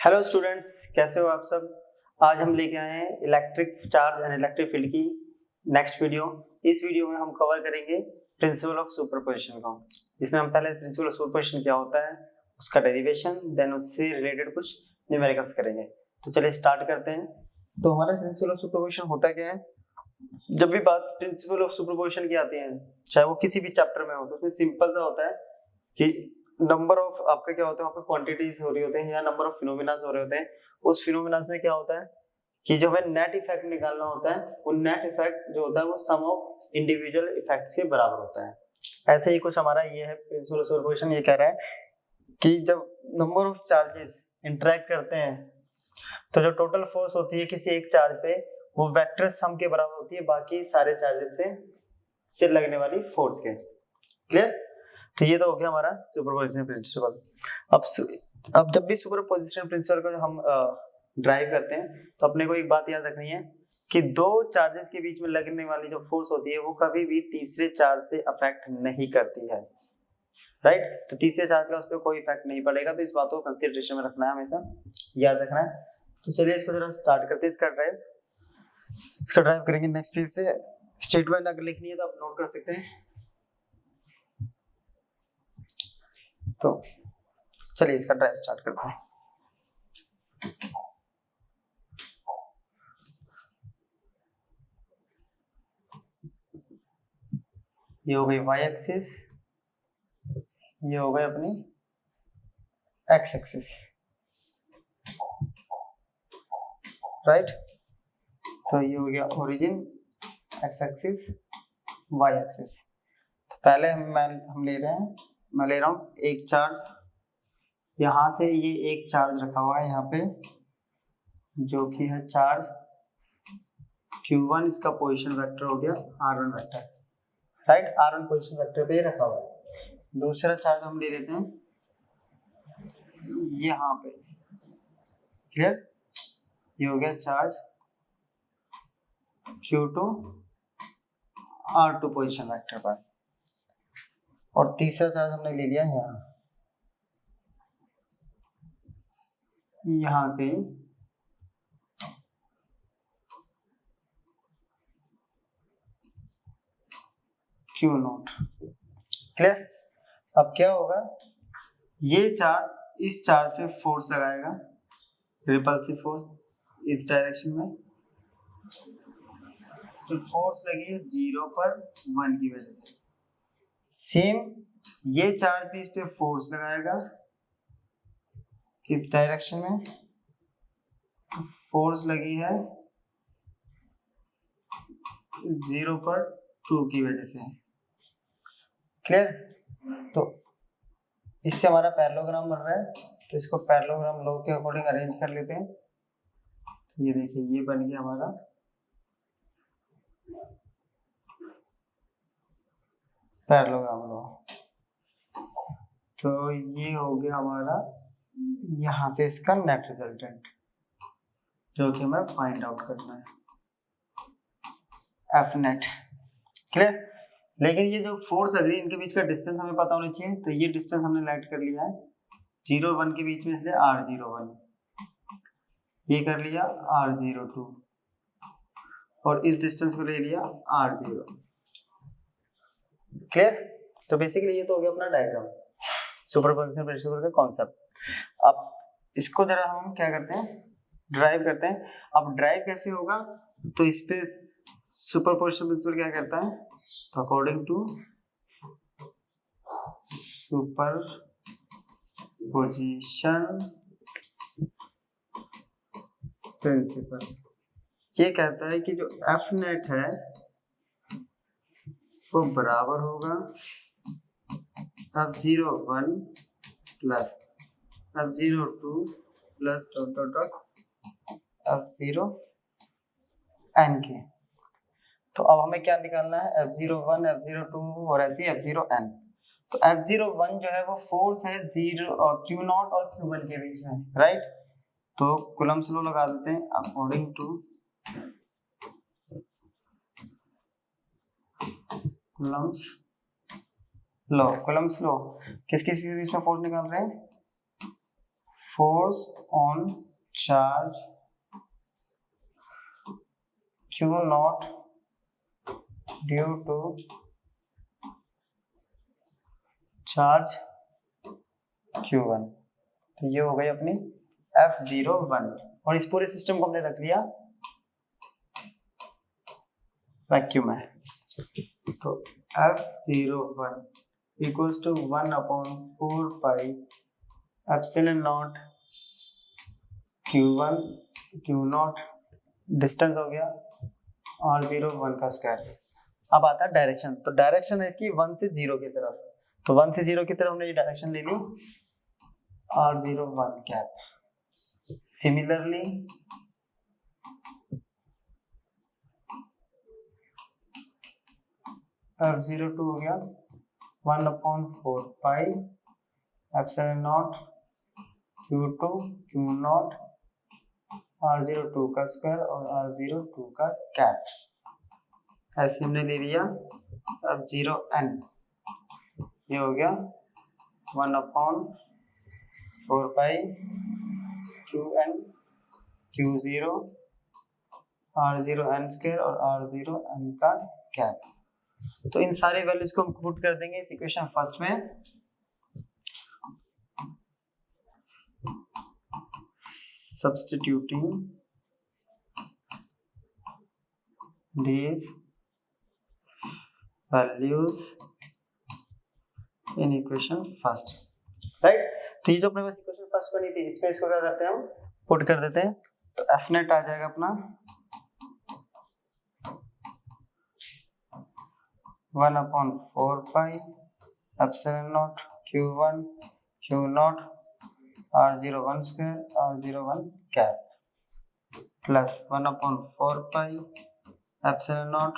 Hello students, कैसे हो आप सब। आज हम लेके आए हैं electric charge and electric field की नेक्स्ट वीडियो। इस वीडियो में हम कवर करेंगे प्रिंसिपल ऑफ सुपरपोजिशन को, जिसमें हम पहले प्रिंसिपल ऑफ सुपरपोजिशन क्या होता है, उसका डेरिवेशन, देन उससे रिलेटेड कुछ न्यूमेरिकल्स करेंगे। तो चलिए स्टार्ट करते हैं। तो हमारा प्रिंसिपल ऑफ सुपरपोजिशन होता क्या है। जब भी बात प्रिंसिपल ऑफ सुपरपोजिशन की आती है, चाहे वो किसी भी चैप्टर में हो, तो उसमें सिंपल सा होता है कि नंबर ऑफ आपका क्या होता है, वहाँ पे क्वांटिटीज हो रही होते हैं या नंबर ऑफ फिनोमिनास हो रहे होते हैं। उस फिनोमिनास में क्या होता है कि जो हमें नेट इफेक्ट निकालना होता है, वो नेट इफेक्ट जो होता है वो सम ऑफ इंडिविजुअल इफेक्ट्स के बराबर होता है। ऐसे ही कुछ हमारा ये है प्रिंसिपल ऑफ सुपरपोजिशन। ये कह रहा है कि जब नंबर ऑफ चार्जेस इंटरेक्ट करते हैं तो जो टोटल फोर्स होती है किसी एक चार्ज पे, वो वेक्टर सम के बराबर होती है बाकी सारे चार्जेस से लगने वाली फोर्स के। क्लियर। तो ये तो हो गया हमारा सुपरपोजिशन प्रिंसिपल। अब जब भी सुपरपोजिशन प्रिंसिपल को हम ड्राइव करते हैं तो अपने को एक बात याद रखनी है कि दो चार्जेस के बीच में लगने वाली जो फोर्स होती है वो कभी भी तीसरे चार्ज से अफेक्ट नहीं करती है। राइट। तो तीसरे चार्ज का उस पर कोई इफेक्ट नहीं पड़ेगा। तो इस बात को कंसिडरेशन में रखना है, हमेशा याद रखना है। तो चलिए इसको जरा स्टार्ट करते हैं। इसका ड्राइव करेंगे नेक्स्ट पेज से। स्टेटमेंट अगर लिखनी है तो आप नोट कर सकते हैं। तो चलिए इसका ड्राइव स्टार्ट करते हैं। ये हो गई वाई एक्सिस, ये हो गई अपनी एक्स एक्सिस। राइट। तो ये हो गया origin, X axis, Y axis. तो पहले हम ले रहे हैं, मैं ले रहा हूँ एक चार्ज। यहाँ से ये एक चार्ज रखा हुआ है यहाँ पे, जो कि है चार्ज Q1। इसका पोजीशन वेक्टर हो गया R1 vector. Right. R1 position vector पे रखा हुआ है। दूसरा चार्ज हम ले लेते हैं यहाँ पे। क्लियर। ये हो गया charge Q2 R2 position vector पर। और तीसरा चार्ज हमने ले लिया यहाँ पे Q0। क्लियर। अब क्या होगा, ये चार्ज इस चार्ज पे फोर्स लगाएगा, रिपल्सिव फोर्स इस डायरेक्शन में। तो फोर्स लगी है 0 पर 1 की वजह से। सेम ये चार्ज भी इस पे फोर्स लगाएगा किस डायरेक्शन में, फोर्स लगी है 0 पर 2 की वजह से। क्लियर। तो इससे हमारा पैरेललोग्राम बन रहा है। तो इसको पैरेललोग्राम लॉ के अकॉर्डिंग अरेंज कर लेते हैं। ये देखिए, ये बन गया हमारा पैरेललोग्राम लॉ। तो ये हो गया हमारा यहाँ से इसका नेट रिजल्टेंट, जो कि हमें फाइंड आउट करना है, एफ नेट। क्लियर। लेकिन ये जो फोर्स लग रही है, इनके बीच का डिस्टेंस हमें पता होना चाहिए। तो ये डिस्टेंस हमने लेट कर लिया है 0 1 के बीच में, इसलिए R01। ये कर लिया R02 और इस डिस्टेंस को ले लिया R0। क्लियर। तो बेसिकली ये तो हो गया अपना डायग्राम, सुपरपोजिशन प्रिंसिपल का कॉन्सेप्ट। अब इसको जरा हम क्या करते हैं, ड्राइव करते हैं। अब ड्राइव कैसे होगा, तो इस पे सुपरपोजिशन प्रिंसिपल क्या करता है, तो अकॉर्डिंग टू सुपरपोजिशन प्रिंसिपल ये कहता है कि जो एफ नेट है वो बराबर होगा F01 plus F02 plus F0n के। तो अब हमें क्या निकालना है, F01, F02 और ऐसे F0n। तो F01 जो है वो फोर्स है Q0 और Q1 के बीच में। राइट। तो कूलम्ब्स लॉ लगा देते हैं अकॉर्डिंग टू कूलम्ब्स लॉ किस किस के बीच में फोर्स निकाल रहे हैं, force on charge Q not due to charge Q1। तो ये हो गई अपनी F01 और इस पूरे सिस्टम को हमने रख लिया वैक्यूम है। तो F01 equals to 1/4 pi epsilon naught Q1 Q naught, distance हो गया R01 का स्क्वायर। अब आता है डायरेक्शन। तो डायरेक्शन है इसकी 1 से 0 की तरफ, तो 1 से 0 की तरफ हमने ये डायरेक्शन ले ली R01 कैप। सिमिलरली F02 हो गया 1/4 pi epsilon not Q2 Q not R02 का स्क्वायर और R02 का कैप। ऐसे हमने ले लिया F0n, ये हो गया 1/4 पाई Qn Q0 R0n स्क्वायर और R0n का कैप। तो इन सारे वैल्यूज को हम पुट कर देंगे इस इक्वेशन फर्स्ट में। Substituting these values in equation first, right? तो ये जो अपने पास इक्वेशन फर्स्ट बनी थी इसमें इसको क्या करते हैं हम पुट कर देते हैं। तो F नेट आ जाएगा अपना 1/4 pi epsilon naught Q1 Q not R01 square R01 cap plus 1/4 pi epsilon not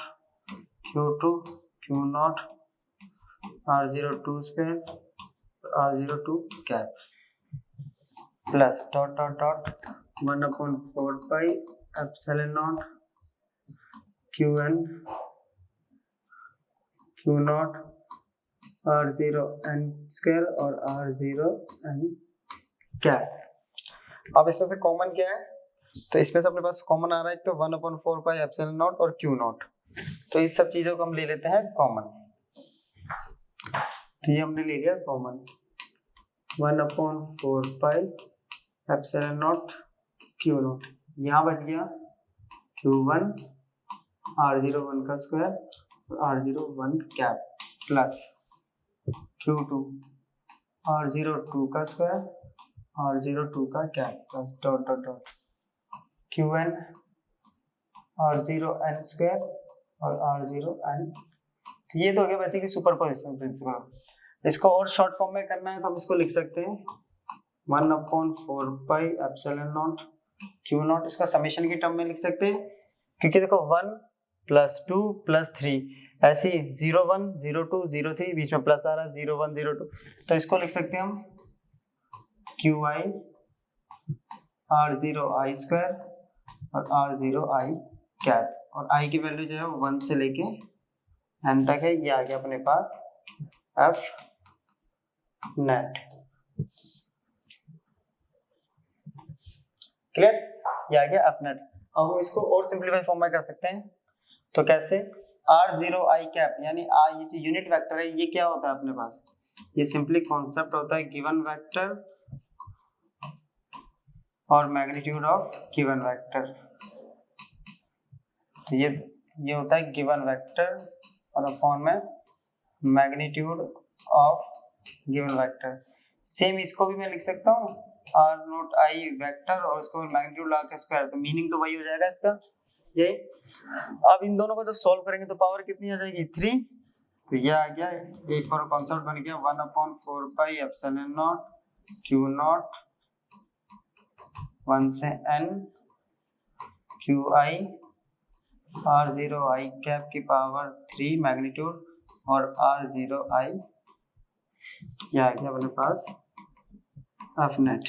Q2 Q not R02 square R02 cap plus dot dot dot 1/4 pi epsilon not Qn Q not R0n square और R0n cap. अब इसमें से common क्या है, तो इसमें से अपने पास कॉमन आ रहा है तो 1/4 पाई एप्सिलॉन नॉट और Q नॉट। तो इस सब चीजों को हम ले लेते हैं कॉमन। तो ये हमने ले लिया common 1/4 pi epsilon not Q not, यहाँ बच गया Q1 R01 का स्क्वायर और R01 cap plus Q2 R02 का स्क्वायर R02 का cap plus dot dot dot Qn R0n square और R0n। तो ये तो हो गया बेसिकली सुपरपोजिशन प्रिंसिपल। इसको और शॉर्ट फॉर्म में करना है तो हम इसको लिख सकते हैं 1/4 pi epsilon not Q not. इसका समेशन की टर्म में लिख सकते हैं क्योंकि देखो 1 + 2 + 3 ऐसे 0 1 0 2 0 3 बीच में प्लस आ रहा है 0 1 0 2, तो इसको लिख सकते हैं हम Qi R0i स्क्वायर और R0i कैप और i की वैल्यू जो है 1 से लेके n तक है। ये आ गया अपने पास F नेट। क्लियर, ये आ गया F नेट। अब हम इसको और सिंपलीफाई फॉर्म में कर सकते हैं। तो कैसे, R0i कैप यानी ये जो यूनिट वेक्टर है ये क्या होता है अपने पास, ये सिंपली कॉन्सेप्ट होता है गिवन वेक्टर और मैग्नीट्यूड ऑफ गिवन वेक्टर। तो ये होता है गिवन वेक्टर और अपॉन में magnitude of given vector. Same इसको भी मैं लिख सकता हूँ R0i वेक्टर और इसको मैग्नीट्यूड ला के स्क्वायर, तो मीनिंग तो वही हो जाएगा इसका यही। अब इन दोनों को जब सॉल्व करेंगे तो पावर कितनी आ जाएगी 3। तो ये आ गया एक और कॉन्सेप्ट बन गया 1/4 pi epsilon not Q not 1 से n Qi R0i कैप की पावर 3 मैग्नीट्यूड और R0i, ये आ गया अपने पास F नेट,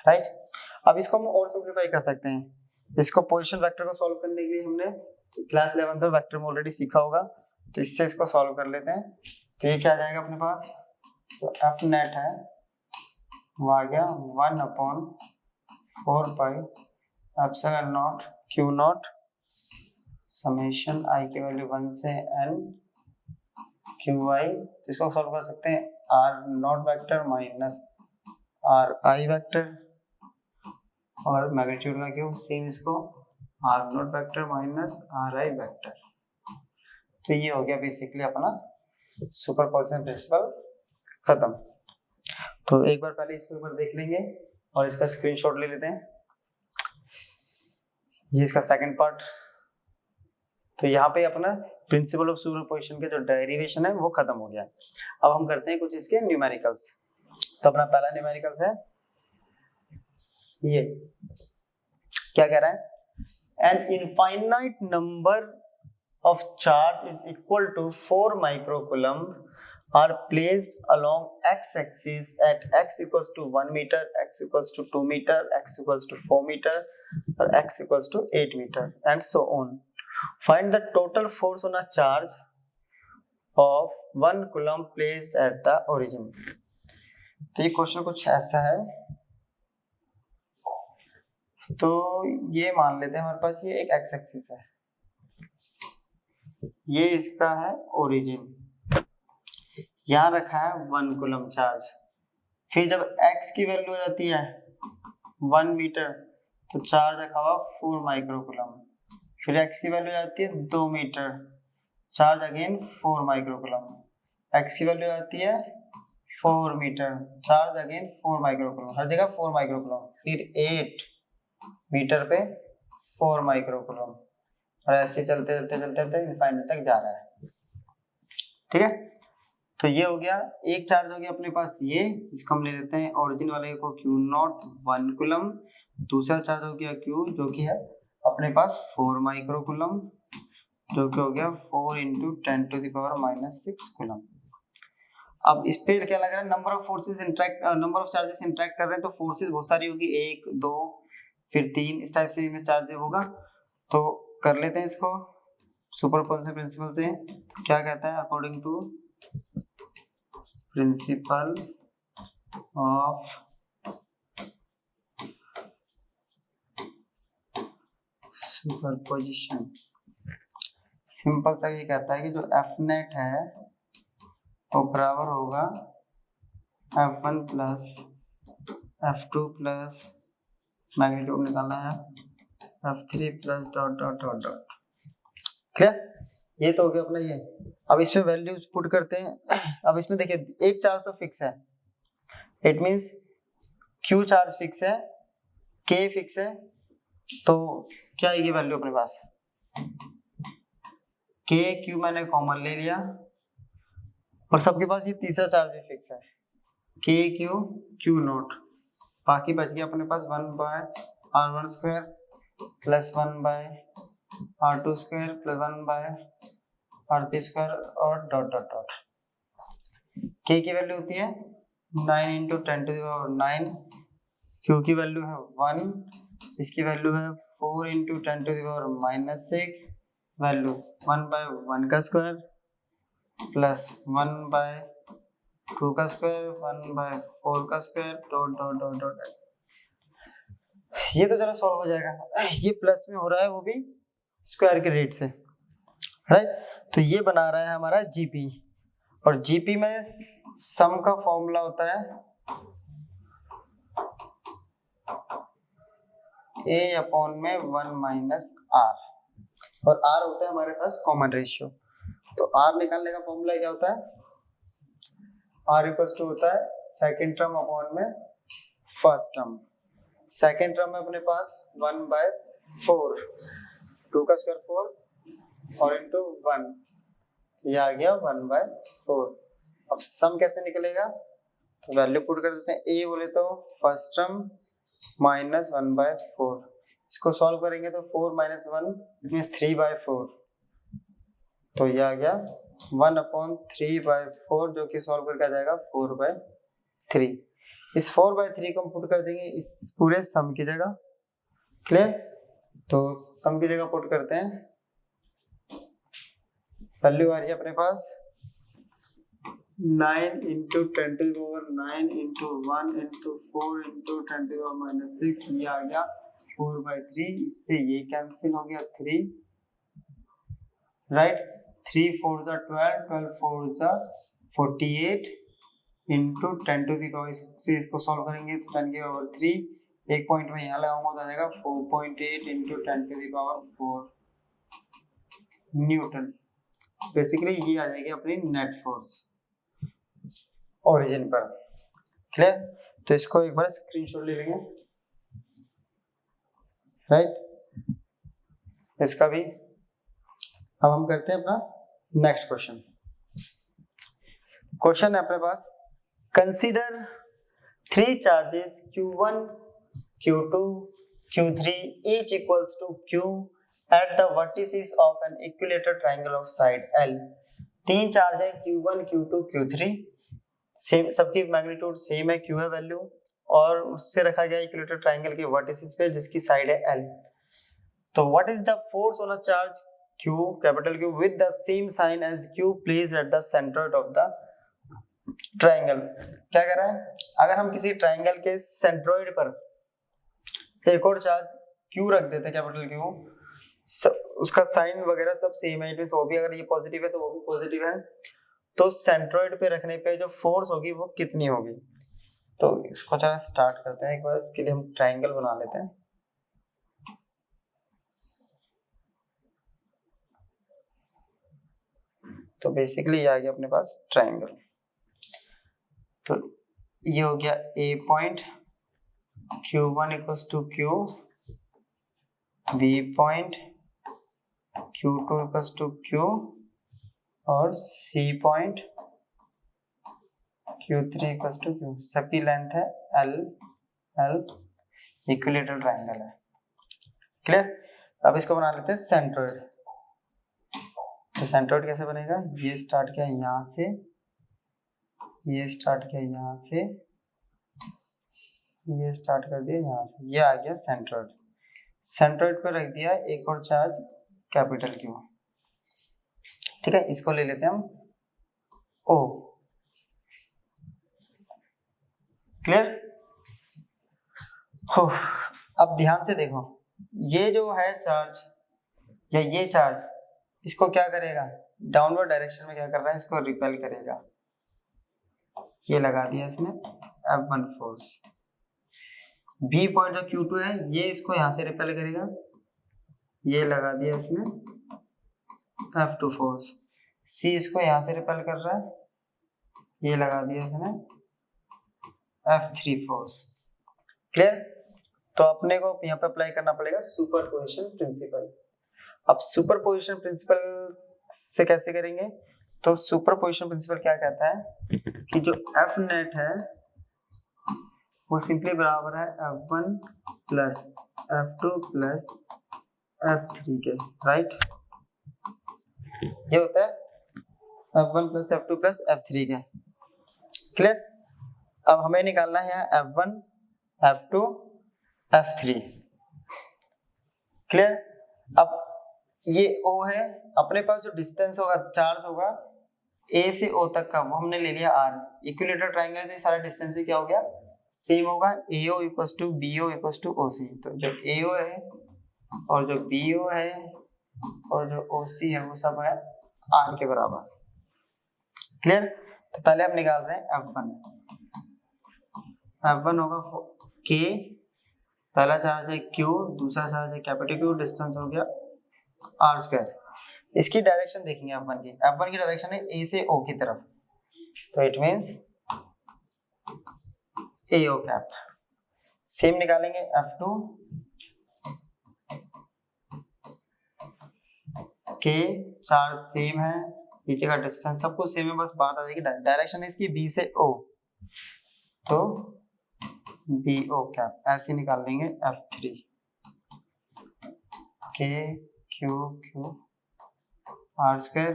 राइट। अब इसको हम और सिंपलीफाई कर सकते हैं। इसको पोजीशन वेक्टर को सॉल्व करने के लिए हमने क्लास 11 में वेक्टर में ऑलरेडी सीखा होगा, तो इससे इसको सॉल्व कर लेते हैं। तो ये क्या आ जाएगा अपने पास, तो F नेट है वो आ गया 1/4 pi epsilon not Q not summation i की वैल्यू 1 से n क्यू आई। तो इसको सॉल्व कर सकते हैं R naught vector minus R I vector और मैग्नीट्यूड का क्यूब सेम इसको R naught vector minus R I vector. तो ये हो गया बेसिकली अपना सुपरपोजिशन प्रिंसिपल खत्म। तो एक बार पहले इसको एक बार देख लेंगे और इसका स्क्रीनशॉट ले लेते हैं। ये इसका सेकंड पार्ट। तो यहाँ पे अपना प्रिंसिपल ऑफ सुपरपोजिशन के जो डेरिवेशन है वो खत्म हो गया। अब हम करते हैं कुछ इसके न्यूमेरिकल्स। तो अपना पहला न्यूमेरिकल्स है ये, क्या कह रहा है, an infinite number of charge is equal to 4 microcoulomb are placed along x-axis at x equals to 1 meter, x equals to 2 meter, x equals to 4 meter, or x equals to 8 meter, and so on. Find the total force on a charge of 1 coulomb placed at the origin. तो ये question कुछ ऐसा है। तो ये मान लेते हैं हमारे पास ये एक x एक्सिस है, ये इसका है ओरिजिन, यहाँ रखा है 1 कूलम चार्ज। फिर जब x की वैल्यू हो जाती है 1 मीटर तो चार्ज रखा हुआ 4 माइक्रोकूलम। फिर x की वैल्यू हो जाती है 2 metre, charge again 4 microcoulomb. x की वैल्यू आती है 4 मीटर, चार्ज अगेन 4 माइक्रोकूलम, हर जगह 4 माइक्रोकूलम। फिर 8 मीटर पे 4 माइक्रोकूलम, और ऐसे चलते चलते चलते चलते इनफाइनाइट तक जा रहा है। ठीक है, तो ये हो गया एक चार्ज हो गया अपने पास ये, जिसको हम ले लेते हैं ओरिजिन वाले को क्यू नॉट 1 कूलम। दूसरा चार्ज हो गया क्यू, जो कि है अपने पास 4 माइक्रोकूलम, जो कि हो गया 4 इंटू 10⁻⁻6 कूलम। अब इस पे क्या लग रहा है, number of forces interact, number of charges interact कर रहे हैं, तो फोर्सेस बहुत सारी होगी, 1 2 फिर 3 इस टाइप से इनमें चार्ज होगा। तो कर लेते हैं इसको सुपरपोजिशन प्रिंसिपल से। क्या कहता है, according to principle of superposition, simple सा ये कहता है कि जो एफ नेट है वो बराबर होगा F1 plus F2 plus magnitude निकालना है F3 plus dot dot dot dot. Clear, ये तो हो गया अपना ये। अब इसमें वैल्यूज पुट करते हैं। अब इसमें देखिए एक चार्ज तो फिक्स है, it means Q charge fix है, K फिक्स है, तो क्या आएगी वैल्यू अपने पास, K Q मैंने कॉमन ले लिया, और सबके पास ये तीसरा चार्ज भी फिक्स है K Q Q नॉट। बाकी बच गया अपने पास 1/r1 square plus 1/r2 square plus 1/r3 square और डॉट डॉट डॉट। K की वैल्यू होती है 9 इंटू 10⁹, Q की वैल्यू है 1, इसकी वैल्यू है 4 इंटू 10⁻6, वैल्यू 1/1 का स्क्वायर प्लस 1/2 का स्क्वायर 1/4 का square dot dot dot dot. ये तो जरा सॉल्व हो जाएगा, ये प्लस में हो रहा है वो भी स्क्वायर के रेट से, राइट। तो ये बना रहा है हमारा जीपी, और जीपी में सम का फॉर्मूला होता है A/1 - R, और R होता है हमारे पास कॉमन रेशियो। तो R निकालने का फॉर्मूला क्या होता है, R इक्वल्स टू होता है सेकेंड टर्म अपॉन में फर्स्ट टर्म। सेकेंड टर्म में अपने पास 1/4, 2 का स्क्वायर 4 और इंटू 1, ये आ गया 1/4। अब सम कैसे निकलेगा, तो वैल्यू पुट कर देते हैं, A बोले तो फर्स्ट टर्म माइनस 1/4, इसको सॉल्व करेंगे तो 4 - 1 इट मींस 3/4, तो ये आ गया 1/3/4, जो कि सॉल्व करके आ जाएगा 4/3। इस 4/3 को हम पुट कर देंगे इस पूरे सम की जगह। क्लियर, तो सम की जगह पुट करते हैं, वैल्यू आ रही है अपने पास 9 into 10 to the power 9 into 1 into 4 into 10 to the power minus 6, ये आ गया 4/3, इससे ये कैंसिल हो गया 3, राइट, 3 4 जा 12, 12 4 जा 48 into 10 to the power, इससे इसको सॉल्व करेंगे तो 10 की पावर 3, एक पॉइंट में यहाँ लगाऊंगा तो आ जाएगा 4.8 into 10 to the power 4 Newton. Basically ये आ जाएगी अपनी नेट फोर्स ओरिजिन पर। क्लियर? तो इसको एक बार स्क्रीनशॉट ले लेंगे, राइट, इसका भी। अब हम करते हैं अपना नेक्स्ट क्वेश्चन। क्वेश्चन है अपने पास, consider 3 charges Q1, Q2, Q3 each equals to Q at the vertices of an equilateral triangle of side L। 3 charge है Q1, Q2, Q3, सेम, सबकी मैग्नीट्यूड सेम है, Q है वैल्यू, और उससे रखा गया इक्विलेटरल ट्रायंगल के वर्टिसेस पे जिसकी साइड है L। तो what is the force on a charge Q, capital Q, with the same sign as Q placed at the centroid of the triangle. क्या कह रहा है, अगर हम किसी ट्रायंगल के सेंट्रोइड पर एक और चार्ज Q रख देते हैं, कैपिटल Q, उसका साइन वगैरह सब सेम है, इट मींस वो भी अगर ये पॉजिटिव है तो वो भी पॉजिटिव है, तो सेंट्रोइड पे रखने पे जो फोर्स होगी वो कितनी होगी। तो इसको चलो स्टार्ट करते हैं एक बार, इसके लिए हम ट्रायंगल बना लेते हैं। तो बेसिकली ये आ गया अपने पास ट्रायंगल। तो ये हो गया A point, Q1 equals to Q, B point Q2 equals to Q, और C point Q3 equals to Q। सबकी लेंथ है L, इक्विलेटरल ट्रायंगल है। क्लियर? अब इसको बना लेते हैं सेंट्रोइड। तो सेंट्रोइड कैसे बनेगा, ये स्टार्ट किया यहाँ से, ये स्टार्ट किया यहाँ से, ये स्टार्ट कर दिया यहाँ से, ये आ गया सेंट्रोइड। सेंट्रोइड पे रख दिया एक और चार्ज कैपिटल Q। ठीक है, इसको ले लेते हैं हम O। क्लियर? हो, अब ध्यान से देखो, ये जो है चार्ज या ये चार्ज, इसको क्या करेगा, डाउनवर्ड डायरेक्शन में क्या कर रहा है, इसको रिपेल करेगा। ये लगा दिया इसने F1 फोर्स। बी पॉइंट जो Q2 है, ये इसको यहां से रिपेल करेगा, ये लगा दिया इसने F2 फोर्स। सी इसको यहां से रिपेल कर रहा है, ये लगा दिया इसने F3 फोर्स। क्लियर? तो अपने को यहाँ पे अप्लाई करना पड़ेगा सुपरपोजिशन प्रिंसिपल। अब सुपरपोजिशन प्रिंसिपल से कैसे करेंगे, तो सुपरपोजिशन प्रिंसिपल क्या कहता है कि जो F नेट है वो सिंपली बराबर है F1 plus F2 plus F3 के, राइट। ये होता है F1 plus F2 plus F3 के। क्लियर? अब हमें निकालना है F1, F2, F3। क्लियर? अब ये O है, अपने पास जो डिस्टेंस होगा, चार्ज होगा A से O तक का, वो हमने ले लिया R। इक्विलेटरल ट्रायंगल है तो ये सारा डिस्टेंस भी क्या हो गया, सेम होगा। AO equals to BO equals to OC। तो जो AO है और जो BO है और जो OC है वो सब है R के बराबर। क्लियर? तो पहले हम निकाल रहे हैं F1। F1 होगा K, पहला चार्ज है Q, दूसरा चार्ज है कैपिटल Q, डिस्टेंस हो गया R²। इसकी डायरेक्शन देखेंगे F1 की, F1 की डायरेक्शन है A से O की तरफ, तो it means AO cap. Same निकालेंगे F2, K, चार्ज सेम है, नीचे का डिस्टेंस सब कुछ सेम है, बस बात आ जाएगी डायरेक्शन है इसकी B से O, तो BO कैप। ऐसे निकाल लेंगे F3, K Q Q R²।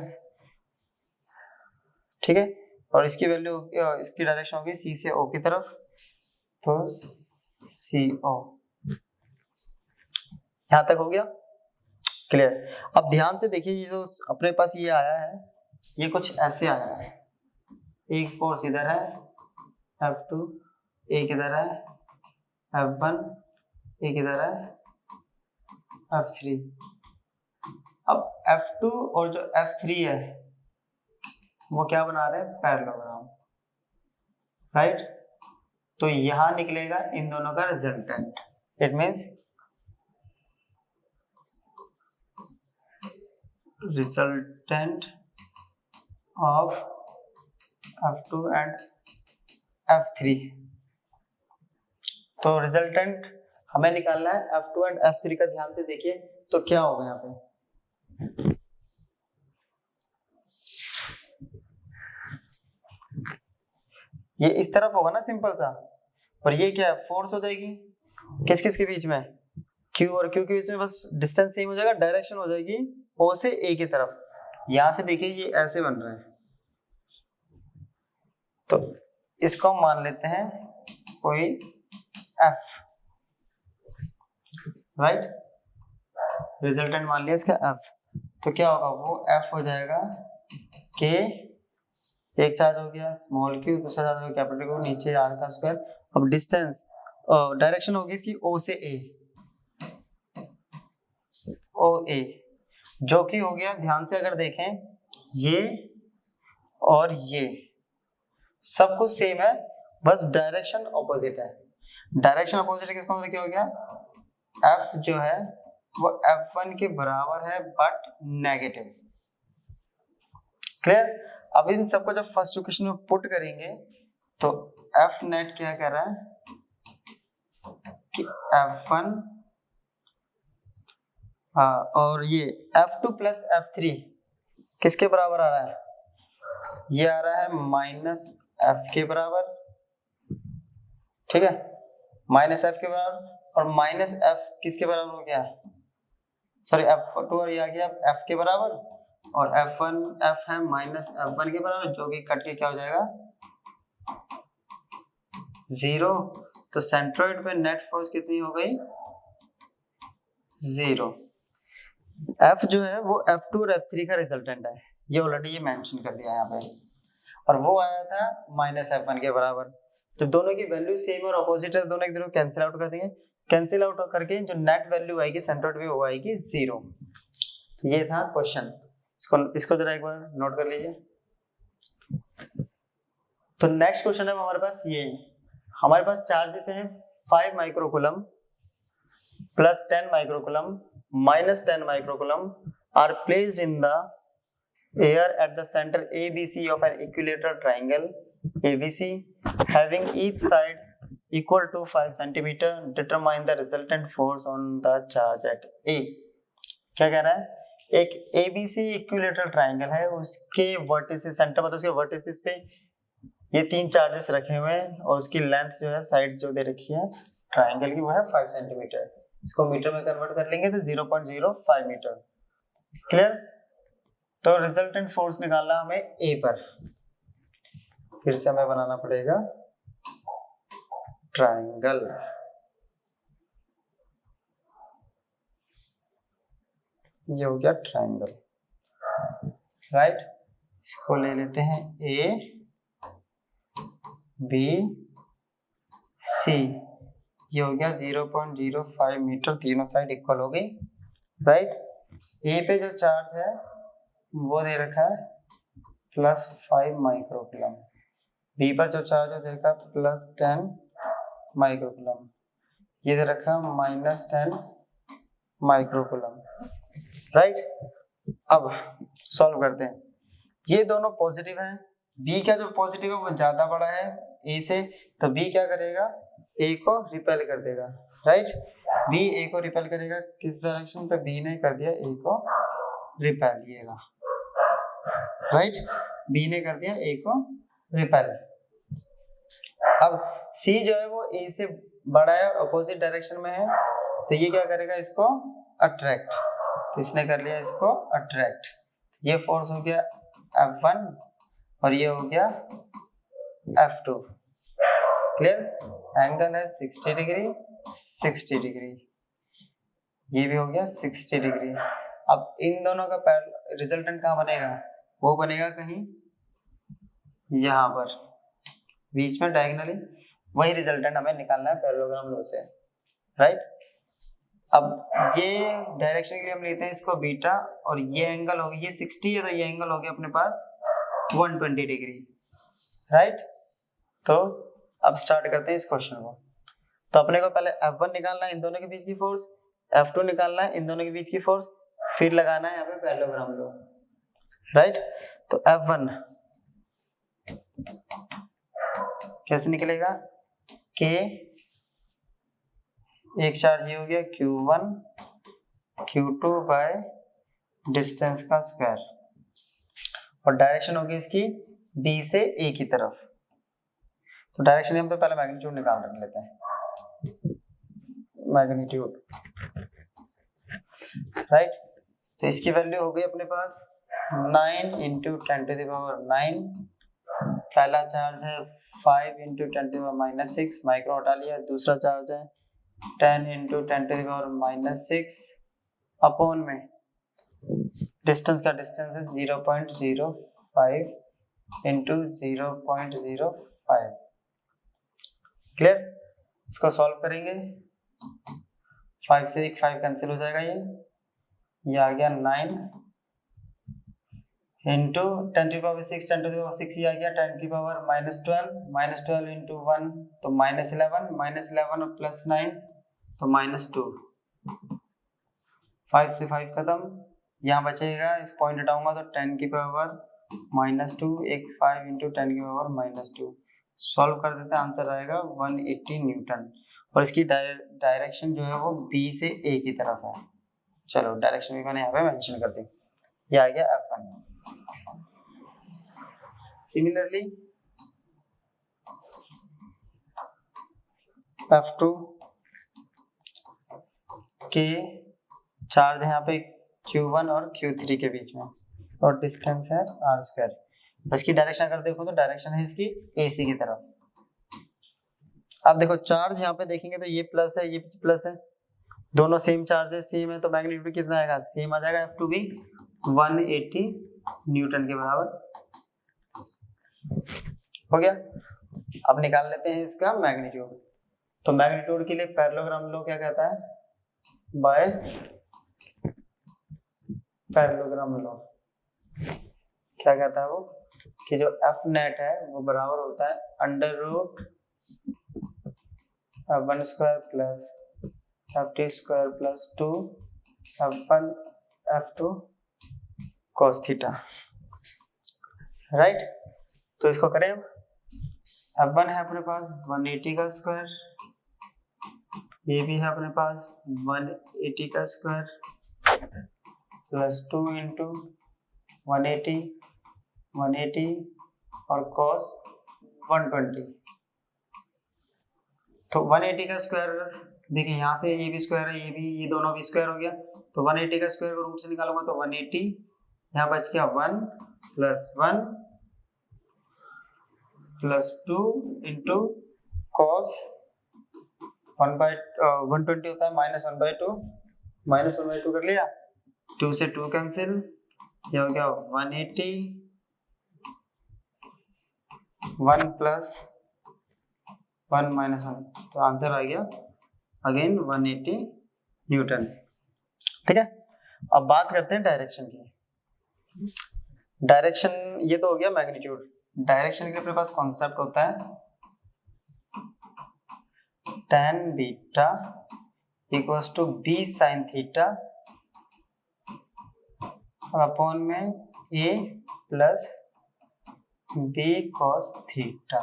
ठीक है, और इसकी वैल्यू, इसकी डायरेक्शन होगी C से O की तरफ, तो CO। यहां तक हो गया? क्लियर? अब ध्यान से देखिए, ये जो अपने पास ये आया है, ये कुछ ऐसे आया है, एक फोर्स इधर है F2, एक इधर है F1, एक इधर है F3। अब F2 और जो F3 है वो क्या बना रहे हैं, पैरेललोग्राम, राइट। तो यहां निकलेगा इन दोनों का resultant. It means resultant of F2 and F3। तो रिजल्टेंट हमें निकालना है F2 एंड F3 का। ध्यान से देखिए तो क्या होगा यहाँ पे, ये इस तरफ होगा ना सिंपल सा, और ये क्या है, फोर्स हो जाएगी किस किस के बीच में, Q और Q के बीच में, बस डिस्टेंस सेम हो जाएगा, डायरेक्शन हो जाएगी O से A की तरफ। यहां से देखिए ये ऐसे बन रहा है, तो इसको हम मान लेते हैं कोई F, राइट। रिजल्टेंट मान लिया इसका F। तो क्या होगा, वो F हो जाएगा K, एक चार्ज हो गया स्मॉल q, दूसरा चार्ज हो गया कैपिटल Q, नीचे r का स्क्वायर। अब डिस्टेंस डायरेक्शन होगी इसकी O से A, OA, जो कि हो गया, ध्यान से अगर देखें ये और ये सब कुछ सेम है, बस डायरेक्शन ऑपोजिट है। डायरेक्शन ऑपोजिट किसका मतलब क्या हो गया, F जो है वो F1 के बराबर है बट नेगेटिव। क्लियर। अब इन सबको जब फर्स्ट इक्वेशन में पुट करेंगे तो F नेट क्या कह रहा है कि F1 और ये F2 प्लस F3 किसके बराबर आ रहा है, ये आ रहा है माइनस F के बराबर, ठीक है, माइनस F के बराबर। और माइनस F किसके बराबर हो गया, सॉरी F2, और ये आ गया F के बराबर, और F1 F है माइनस F1 के बराबर, जो कि कट के क्या हो जाएगा 0। तो सेंट्रॉइड पे नेट फोर्स कितनी हो गई, 0। F जो है वो F2 और F3 का रिजल्टेंट है, ये ऑलरेडी ये मेंशन कर दिया यहाँ पे, और वो आया था माइनस F1 के बराबर। तो दोनों की वैल्यू सेम और अपोजिट है, दोनों एक दूसरे को कैंसिल आउट कर देंगे, कैंसिल आउट करके जो नेट वैल्यू आएगी सेंट्रॉइड पे वो आएगी 0। तो ये था क्वेश्चन, इसको जरा एक बार नोट कर लीजिए। तो नेक्स्ट क्वेश्चन है हमारे पास ये, हमारे पास चार्जेस हैं 5 microcoulomb plus 10 microcoulomb minus 10 microcoulomb are placed in the air at the center ABC of an equilateral triangle ABC having each side equal to 5 cm. Determine the resultant force on the charge at A। क्या कह रहा है, एक ABC equilateral triangle है, उसके vertices, centre मतलब उसके vertices पे ये 3 चार्जेस रखे हुए हैं, और उसकी लेंथ जो है, साइड्स जो दे रखी है ट्राइंगल की, वो है 5 सेंटीमीटर। इसको मीटर में कन्वर्ट कर लेंगे तो 0.05 मीटर। क्लियर। तो रिजल्टेंट फोर्स निकालना हमें A पर, फिर से हमें बनाना पड़ेगा ट्राइंगल, ये हो गया ट्राइंगल, राइट। इसको ले लेते हैं A B C, ये हो गया 0.05 मीटर, तीनों साइड इक्वल हो गई, राइट। A पे जो चार्ज है वो दे रखा है प्लस 5 माइक्रोकूलम, बी पर जो चार्ज है दे रखा है प्लस 10 माइक्रोकूलम, ये दे रखा है माइनस 10 माइक्रोकूलम, राइट। अब सॉल्व करते हैं, ये दोनों पॉजिटिव हैं, बी का जो पॉजिटिव है वो ज्यादा बड़ा है ए से, तो बी क्या करेगा, ए को रिपेल कर देगा, राइट। बी ए को रिपेल करेगा, किस डायरेक्शन पे, बी ने कर दिया ए को रिपेल, ये रहा, राइट। बी ने कर दिया ए को रिपेल। अब सी जो है वो ए से बड़ा है और अपोजिट डायरेक्शन में है, तो ये क्या करेगा, इसको अट्रैक्ट, तो इसने कर लिया इसको अट्रैक्ट। ये फोर्स हो गया F1 और ये हो गया F2। क्लियर। एंगल है 60 डिग्री 60 डिग्री, ये भी हो गया 60 डिग्री। अब इन दोनों का रिजल्टेंट कहाँ बनेगा, वो बनेगा कहीं यहाँ पर बीच में डायगोनली, वही रिजल्टेंट हमें निकालना है पैरेललोग्राम लॉ से, राइट। अब ये डायरेक्शन के लिए हम लेते हैं इसको बीटा, और ये एंगल हो गया, ये 60 है तो ये एंगल हो गया अपने पास 120 डिग्री, राइट। तो अब स्टार्ट करते हैं इस क्वेश्चन को। तो अपने को पहले F1 निकालना है इन दोनों के बीच की फोर्स, F2 निकालना है इन दोनों के बीच की फोर्स, फिर लगाना है यहाँ पे पैरेललोग्राम लॉ, राइट। तो F1 कैसे निकलेगा, K, एक चार्ज ये हो गया Q1 Q2 बाय डिस्टेंस का स्क्वायर, और डायरेक्शन होगी इसकी B से A की तरफ। तो डायरेक्शन हम तो पहले मैग्नीट्यूड निकाल रख लेते हैं, मैग्नीट्यूड, राइट। तो इसकी वैल्यू हो गई अपने पास 9 इंटू 10⁻⁹। पहला चार्ज है 5 इंटू 10⁻⁻6, माइक्रो हटा लिया। दूसरा चार्ज है 10 इंटू 10⁻⁻6 अपॉन में डिस्टेंस का डिस्टेंस है 0.05 इंटू 0.05। क्लियर। इसको सॉल्व करेंगे, 5 से एक 5 कैंसिल हो जाएगा, ये आ गया 9 इंटू 10⁻6, 10⁻6 ये आ गया 10⁻⁻12, -12 इंटू 1 तो -11 और प्लस 9 तो -2। 5 से 5 खत्म, यहाँ बचेगा, इस पॉइंट हटाऊंगा तो 10⁻⁻2, एक 5 इंटू 10⁻⁻2। सॉल्व कर देते हैं, आंसर आएगा 180 न्यूटन, और इसकी डायरेक्शन जो है वो बी से ए की तरफ है। चलो डायरेक्शन भी मैंने यहाँ पे मेंशन कर दी, ये आ गया F1। सिमिलरली F2 के चार्ज है यहाँ पे Q1 और Q3 के बीच में, और डिस्टेंस है r²। इसकी डायरेक्शन अगर देखो तो डायरेक्शन है इसकी AC की तरफ। अब देखो चार्ज यहाँ पे देखेंगे तो ये प्लस है, ये प्लस है, दोनों सेम चार्ज है, सेम है, तो मैग्नीट्यूड कितना आएगा, सेम आ जाएगा। F2 भी 180 न्यूटन के बराबर हो गया। अब निकाल लेते हैं इसका मैग्नीट्यूड। तो मैग्नीट्यूड के लिए पैरेललोग्राम लॉ क्या कहता है, बाय पैरेललोग्राम लॉ क्या कहता है वो, कि जो F नेट है वो बराबर होता है √1² plus Ft² plus 2 F1 F2 cos theta, right. तो इसको करें, F1 है अपने पास 180 का स्क्वायर, ये भी है अपने पास 180 का स्क्वायर प्लस 2 इंटू 180 और cos 120। तो 180 का स्क्वायर देखिए, यहाँ से ये भी स्क्वायर है, ये दोनों भी स्क्वायर हो गया, तो 180 का स्क्वायर को रूट से निकालूंगा तो 180, यहाँ बच गया 1 प्लस 1 प्लस 2 इंटू cos 120 होता है -1/2 कर लिया, 2 से 2 कैंसिल, ये हो गया 180, 1 प्लस 1 माइनस 1, तो आंसर आ गया अगेन 180 न्यूटन। ठीक है। अब बात करते हैं डायरेक्शन की। डायरेक्शन ये तो हो गया मैग्नीट्यूड। डायरेक्शन के अपने पास कॉन्सेप्ट होता है tan beta equals to b sin theta और अपॉन में a plus b cos theta,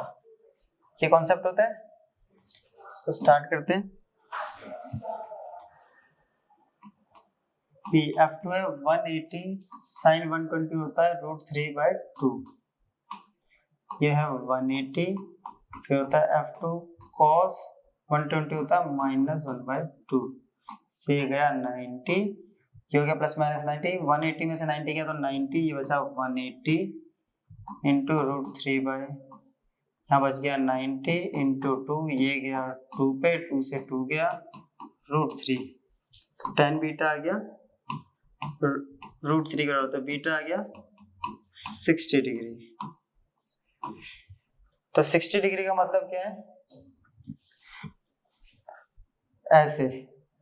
ये कॉन्सेप्ट होता है। इसको स्टार्ट करते हैं। F2 है 180 sin 120 होता है √3/2, ये है 180, फिर होता है F2 cos 120 होता है -1/2, से गया 90, ये हो गया प्लस माइनस 90, 180 में से 90 गया तो 90, ये बचा 180 इंटू √3/, यहाँ बच गया 90 इंटू 2, ये गया 2 पे, 2 से 2 गया √3, tan बीटा आ गया √3 का, तो बीटा आ गया 60 डिग्री। तो 60 डिग्री का मतलब क्या है, ऐसे,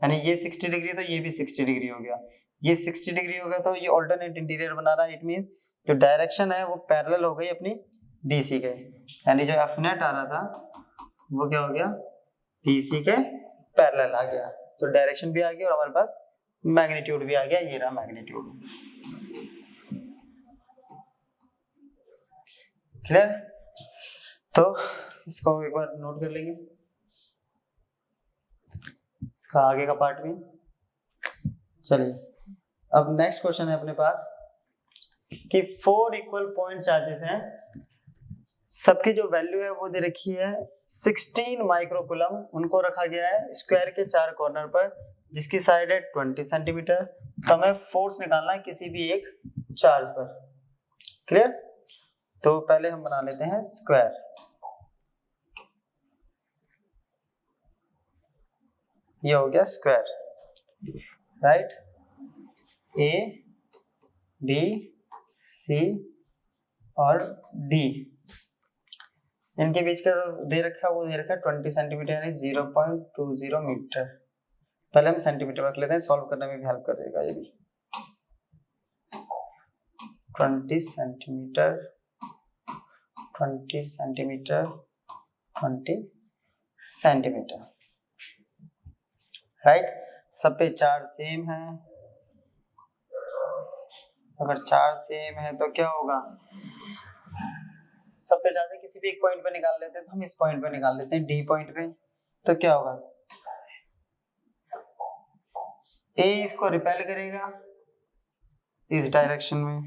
यानी ये 60 डिग्री तो ये भी 60 डिग्री हो गया, ये 60 डिग्री हो गया, तो ये ऑल्टरनेट इंटीरियर बना रहा है। इट मींस जो डायरेक्शन है वो पैरेलल हो गई अपनी BC के, यानी जो F नेट आ रहा था वो क्या हो गया, BC के पैरेलल आ गया। तो डायरेक्शन भी आ गया और हमारे पास मैग्नीट्यूड भी आ गया, ये रहा मैग्नीट्यूड। क्लियर? तो इसको एक बार नोट कर लेंगे, इसका आगे का पार्ट भी। चलिए अब नेक्स्ट क्वेश्चन है अपने पास कि 4 इक्वल पॉइंट चार्जेस हैं, सबकी जो वैल्यू है वो दे रखी है 16 माइक्रोकूलम, उनको रखा गया है स्क्वायर के 4 कॉर्नर पर, जिसकी साइड है 20 सेंटीमीटर। तो हमें फोर्स निकालना है किसी भी एक चार्ज पर। क्लियर? तो पहले हम बना लेते हैं स्क्वायर। ये हो गया square, right? A, B, C और D, इनके बीच का दे रखा है वो दे रखा है 20 सेंटीमीटर यानी 0.20 मीटर। पहले हम सेंटीमीटर रख लेते हैं, सॉल्व करने में भी हेल्प करेगा ये भी। 20 सेंटीमीटर 20 सेंटीमीटर 20 सेंटीमीटर, राइट? सब पे चार्ज सेम है। अगर चार्ज सेम है तो क्या होगा, सब पे चार्ज है, किसी भी एक पॉइंट पे निकाल लेते हैं, तो हम इस पॉइंट पे निकाल लेते हैं, D पॉइंट पे। तो क्या होगा, A इसको रिपेल करेगा इस डायरेक्शन में,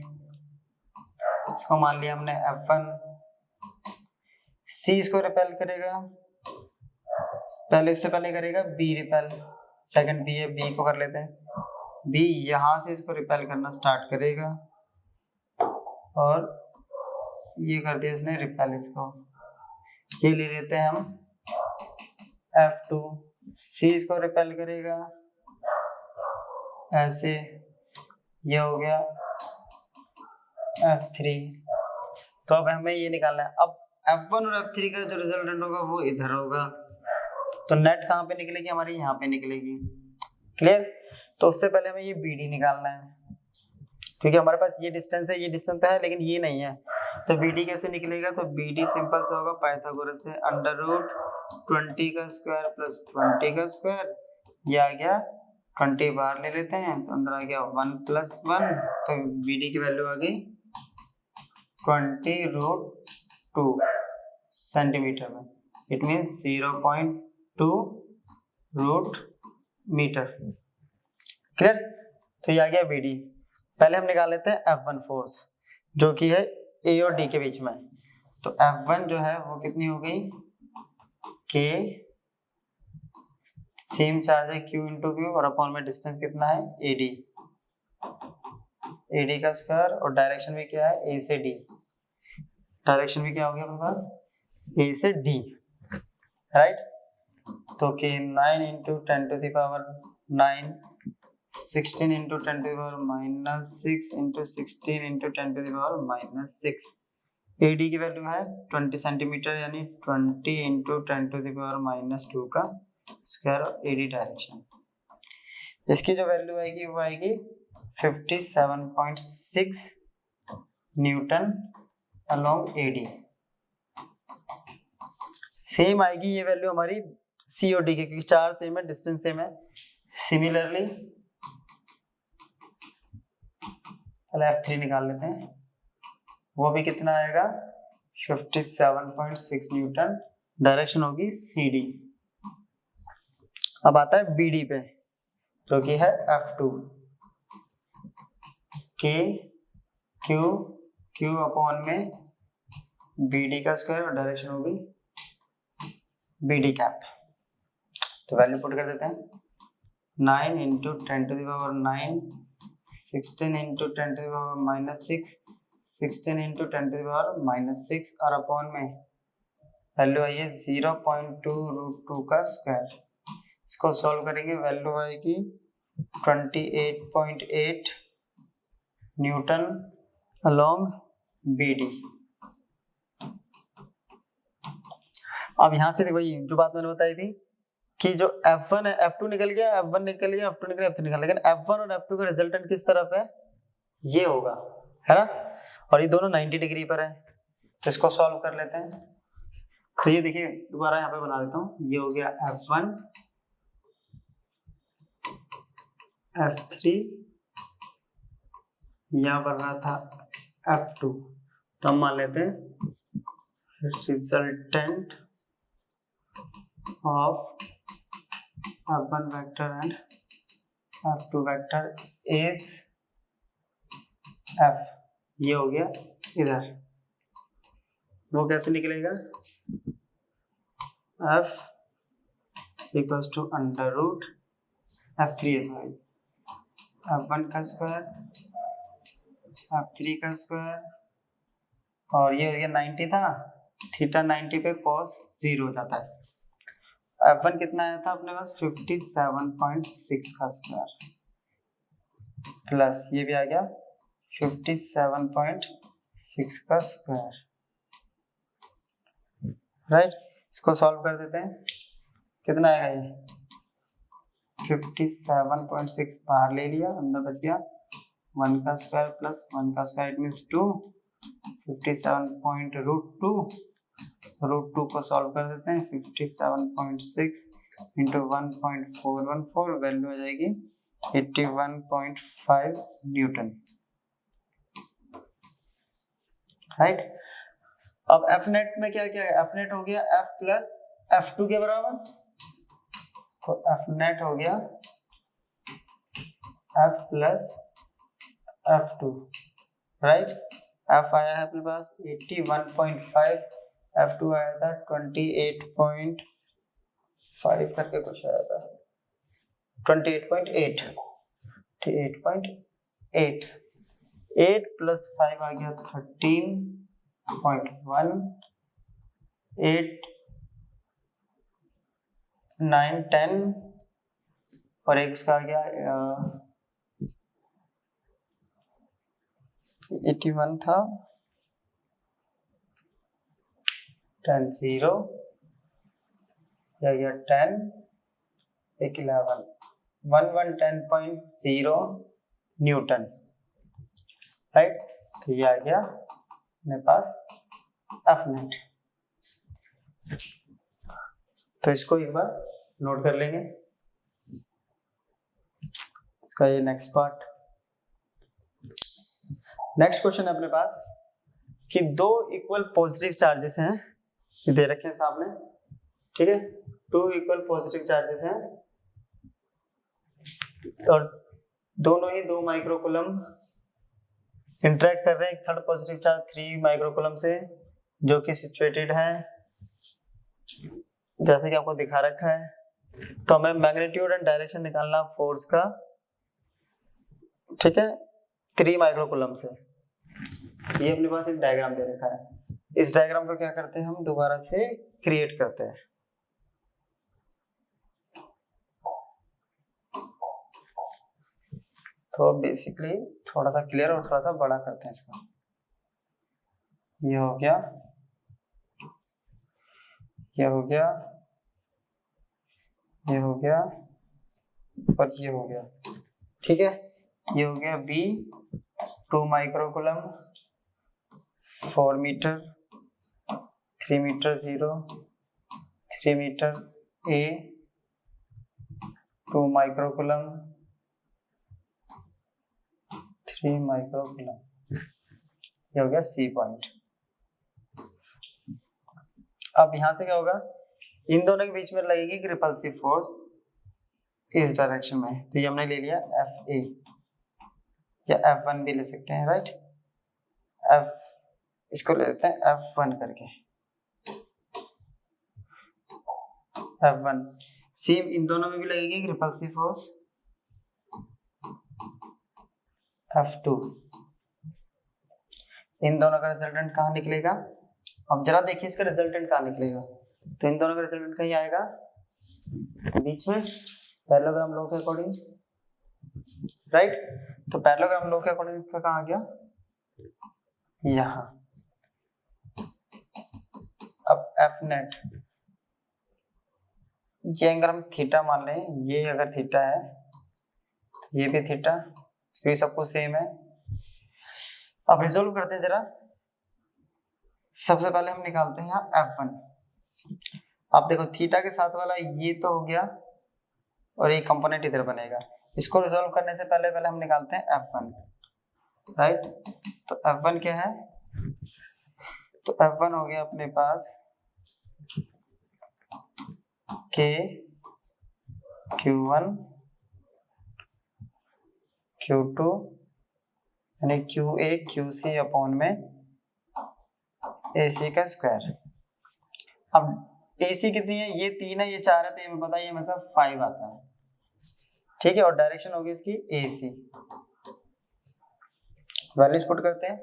इसको मान लिया हमने F1। C इसको रिपेल करेगा, उससे पहले करेगा B रिपेल, सेकंड B है, B को कर लेते हैं। B यहां से इसको रिपेल करना स्टार्ट करेगा और ये कर दिया इसने रिपेल, इसको ये ले लेते हैं हम F2। C इसको रिपेल करेगा ऐसे, ये हो गया F3। तो अब हमें ये निकालना है, अब F1 और F3 का जो रिजल्टेंट होगा वो इधर होगा, तो नेट कहाँ पे निकलेगी, हमारी यहाँ पे निकलेगी। क्लियर? तो उससे पहले हमें ये BD निकालना है, क्योंकि हमारे पास ये डिस्टेंस है, ये डिस्टेंस तो है लेकिन ये नहीं है। तो BD कैसे निकलेगा, तो BD सिंपल से होगा पाइथागोरस से, √20 का स्क्वायर प्लस 20 का स्क्वायर, ये आ गया 20 बाहर ले लेते हैं तो अंदर आ गया 1 + 1, तो BD की वैल्यू आ गई 20√2 सेंटीमीटर में। It means 0.2 root metre. Clear? तो ये आ गया BD। पहले हम निकाल लेते हैं F1 फोर्स, जो कि है A और D के बीच में। तो F1 जो है वो कितनी हो गई, K, सेम चार्ज है Q × Q और अपॉन में डिस्टेंस कितना है AD, AD का स्क्वायर, और डायरेक्शन भी क्या है A से D, डायरेक्शन भी क्या हो गया अपने पास A से D, राइट? तो कि 9 × 10⁻9, 16 × 10⁻⁻6 × 16 × 10⁻⁻6। AD की वैल्यू है 20 सेंटीमीटर यानी 20 × 10⁻⁻2 का स्क्वायर, AD डायरेक्शन। इसकी जो वैल्यू आएगी वो आएगी 57.6 न्यूटन अलोंग AD। सेम आएगी ये वैल्यू हमारी C और D की, क्योंकि चार्ज सेम है, डिस्टेंस सेम है। सिमिलरली पहले F3 निकाल लेते हैं, वो भी कितना आएगा 57.6 न्यूटन, डायरेक्शन होगी CD। अब आता है BD पे, जो कि है F2, K Q अपॉन में BD का स्क्वायर और डायरेक्शन होगी BD कैप। तो वैल्यू पुट कर देते हैं, 9 × 10⁻9, 16 × 10⁻⁻6, 16 × 10⁻⁻6 और अपॉन में वैल्यू आई है 0.2√2 का स्क्वायर। इसको सॉल्व करेंगे, वैल्यू आएगी 28.8 न्यूटन अलोंग BD। अब यहाँ से वही जो बात मैंने बताई थी कि जो F1 है F2 निकल गया, F1 निकल गया, F2 निकल गया, F3 निकल गया, लेकिन F1 और F2 का रिजल्टेंट किस तरफ है, ये होगा, है ना, और ये दोनों 90 डिग्री पर है। तो इसको सॉल्व कर लेते हैं। तो ये देखिए दोबारा यहाँ पे बना देता हूँ, ये हो गया F1 F3, यहाँ बन रहा था F2, तो हम मान लेते हैं resultant of F1 vector and F2 vector is F, ये हो गया इधर, वो कैसे निकलेगा, F equals to under root F3 है, सॉरी F1 का स्क्वायर F3 का स्क्वायर, और ये हो गया 90 था, थीटा 90 पे cos 0 हो जाता है। F1 कितना आया था अपने पास 57.6 का स्क्वायर, प्लस ये भी आ गया 57.6 का स्क्वायर, राइट। इसको सॉल्व कर देते हैं, कितना आएगा ये 57.6 बाहर ले लिया, अंदर बच गया 1 का स्क्वायर प्लस 1 का स्क्वायर, इट मीन्स 2, 57.√2, √2 को सॉल्व कर देते हैं, 57.6 इंटू 1.414, वैल्यू हो जाएगी 81.5 न्यूटन, राइट। अब F नेट में क्या क्या है, F नेट हो गया F प्लस F2 के बराबर, तो F नेट हो गया F plus F2, right. F आया है अपने पास 81.5, F2 आया था 28.5 करके कुछ आया था, 28.8, 8 प्लस 5 आ गया 13.1, 8 9 10, और एक उसका आ गया 81 था, 10 0, या 10, एक 11, 1110.0 न्यूटन, राइट। तो ये आ गया मेरे पास F नेट। तो इसको एक बार नोट कर लेंगे, इसका ये नेक्स्ट पार्ट। नेक्स्ट क्वेश्चन है अपने पास कि दो इक्वल पॉजिटिव चार्जेस हैं, ये दे रखे हैं सामने, ठीक है, 2 इक्वल पॉजिटिव चार्जेस हैं और दोनों ही 2 माइक्रोकूलम इंटरेक्ट कर रहे हैं, एक थर्ड पॉजिटिव चार्ज 3 माइक्रोकूलम से जो कि सिचुएटेड है जैसे कि आपको दिखा रखा है। तो हमें मैग्नीट्यूड एंड डायरेक्शन निकालना फोर्स का, ठीक है, 3 माइक्रोकूलम से। ये अपने पास एक डायग्राम दे रखा है, इस डायग्राम को क्या करते हैं हम दोबारा से क्रिएट करते हैं। तो बेसिकली थोड़ा सा क्लियर और थोड़ा सा बड़ा करते हैं इसका। ये हो गया, ये हो गया, ये हो गया और ये हो गया, ठीक है। ये हो गया B 2 microcoulomb, 4 metre, 3 metre 0, 3 metre A 2 microcoulomb, 3 microcoulomb, ये हो गया C पॉइंट। अब यहां से क्या होगा, इन दोनों के बीच में लगेगी एक रिपल्सिव फोर्स इस डायरेक्शन में, तो ये हमने ले लिया FA या F1 भी ले सकते हैं, राइट। F इसको ले लेते हैं F1 करके, F1 सेम इन दोनों में भी लगेगी एक रिपल्सिव फोर्स F2। इन दोनों का रिजल्टेंट कहाँ निकलेगा, अब जरा देखिए इसका रिजल्टेंट कहाँ निकलेगा। तो इन दोनों का रिजल्टेंट कहीं आएगा बीच में पैरेललोग्राम लॉ के अकॉर्डिंग, राइट। तो पैरेललोग्राम लॉ के अकॉर्डिंग कहाँ आ गया, यहाँ। अब F नेट ये एंगल हम थीटा मान लें, ये अगर थीटा है ये भी थीटा, क्योंकि सब कुछ सेम है। अब रिजोल्व करते हैं जरा। सबसे पहले हम निकालते हैं यहाँ F1। अब देखो थीटा के साथ वाला ये तो हो गया और ये कंपोनेंट इधर बनेगा। इसको रिजोल्व करने से पहले पहले हम निकालते हैं F1, राइट। तो F1 क्या है, तो F1 हो गया अपने पास K Q1 Q2 यानी QA QC अपॉन में AC का स्क्वायर। अब AC कितनी है, ये 3 है, ये 4 है, तो ये हमें पता है ये मतलब 5 आता है, ठीक है। और डायरेक्शन होगी इसकी AC। वैल्यूज पुट करते हैं।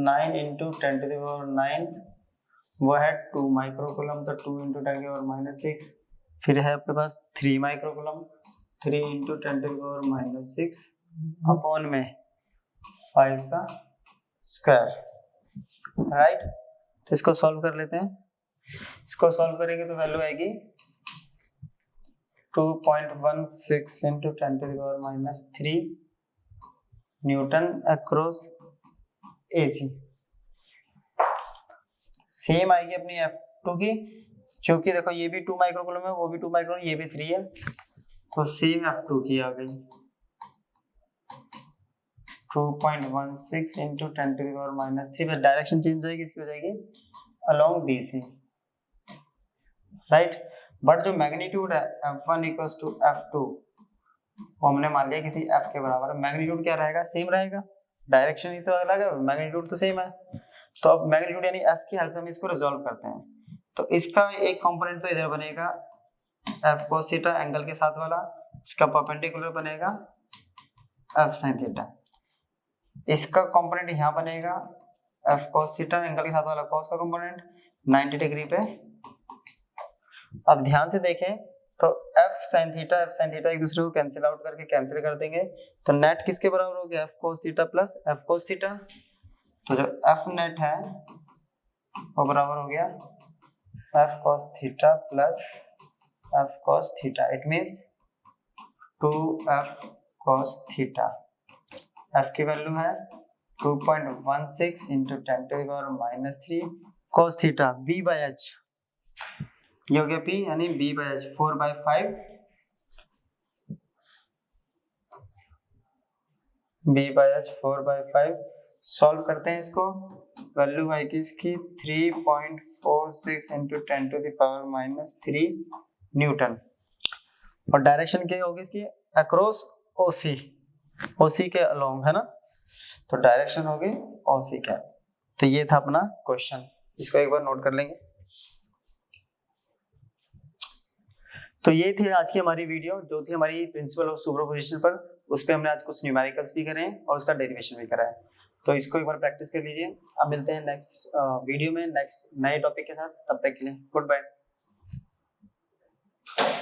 9 × 10⁻⁹ वो है 2 माइक्रोकूलम, तो 2 × 10⁻⁻6। फिर है आपके पास 3 माइक्रोकूलम, 3 × 10⁻⁻6 अपॉन में 5 का स्क्वायर, राइट। तो इसको सॉल्व कर लेते हैं। इसको सॉल्व करेंगे तो वैल्यू आएगी 2.16 × 10⁻³ न्यूटन अक्रॉस AC। सेम आएगी अपनी F2 की, क्योंकि देखो ये भी 2 माइक्रोकूलम है, वो भी 2 माइक्रोकूलम, ये भी 3 है, तो सेम F2 की आ गई 2.16 × 10⁻³ डायरेक्शन चेंज हो जाएगी, इसकी हो जाएगी अलोंग BC, राइट। बट जो मैग्नीट्यूड है F1 = F2 वो हमने मान लिया किसी F के बराबर। मैग्नीट्यूड क्या रहेगा, सेम रहेगा, डायरेक्शन ही तो अलग है, मैग्नीट्यूड तो सेम है। तो अब मैग्नीट्यूड यानी F की हेल्प से हम इसको रिजॉल्व करते हैं। तो इसका एक कंपोनेंट तो इधर बनेगा F cos थीटा एंगल के साथ वाला, इसका परपेंडिकुलर बनेगा F sin थीटा। इसका कंपोनेंट यहाँ बनेगा F cos थीटा एंगल के साथ वाला cos का कंपोनेंट 90 डिग्री पे। अब ध्यान से देखें तो F sin थीटा एक दूसरे को कैंसिल आउट करके कैंसिल कर देंगे, तो नेट किसके बराबर हो गया, F cos theta plus F cos theta. तो जो F नेट है वो बराबर हो गया F cos theta plus F cos theta. It means 2F cos theta. F की वैल्यू है 2.16 × 10⁻³ cos थीटा B/h, ये हो गया P यानी B/h 4/5 B/h 4/5। सॉल्व करते हैं इसको, वैल्यू आएगी इसकी 3.46 × 10⁻³ न्यूटन। और डायरेक्शन क्या होगी इसकी, अक्रॉस OC के अलोंग, है ना। तो डायरेक्शन होगी OC का। तो ये था अपना क्वेश्चन, इसको एक बार नोट कर लेंगे। तो ये थी आज की हमारी वीडियो, जो थी हमारी प्रिंसिपल ऑफ सुपरपोजिशन पर। उस पर हमने आज कुछ न्यूमेरिकल्स भी करे हैं और उसका डेरिवेशन भी करा है। तो इसको एक बार प्रैक्टिस कर लीजिए। अब मिलते हैं नेक्स्ट वीडियो में नेक्स्ट नए टॉपिक के साथ। तब तक के लिए गुड बाय।